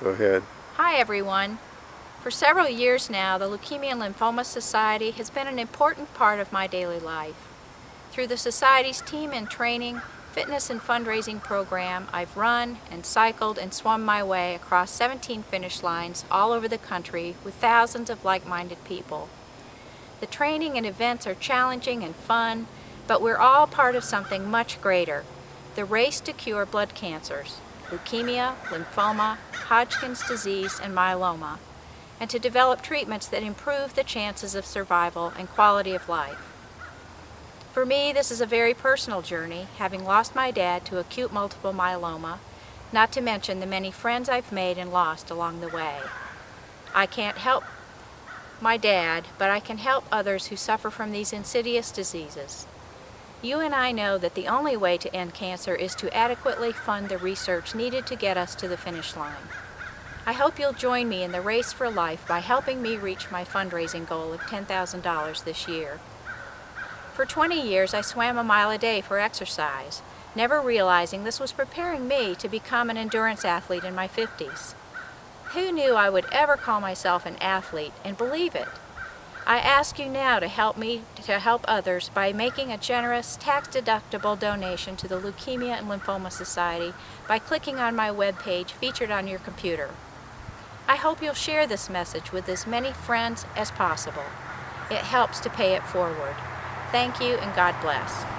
Go ahead. Hi everyone. For several years now, the Leukemia and Lymphoma Society has been an important part of my daily life. Through the Society's team and training, fitness and fundraising program, I've run and cycled and swum my way across 17 finish lines all over the country with thousands of like-minded people. The training and events are challenging and fun, but we're all part of something much greater, the race to cure blood cancers, leukemia, lymphoma, Hodgkin's disease, and myeloma, and to develop treatments that improve the chances of survival and quality of life. For me, this is a very personal journey, having lost my dad to acute multiple myeloma, not to mention the many friends I've made and lost along the way. I can't help my dad, but I can help others who suffer from these insidious diseases. You and I know that the only way to end cancer is to adequately fund the research needed to get us to the finish line. I hope you'll join me in the race for life by helping me reach my fundraising goal of $10,000 this year. For 20 years, I swam a mile a day for exercise, never realizing this was preparing me to become an endurance athlete in my 50s. Who knew I would ever call myself an athlete and believe it? I ask you now to help me to help others by making a generous, tax-deductible donation to the Leukemia and Lymphoma Society by clicking on my webpage featured on your computer. I hope you'll share this message with as many friends as possible. It helps to pay it forward. Thank you and God bless.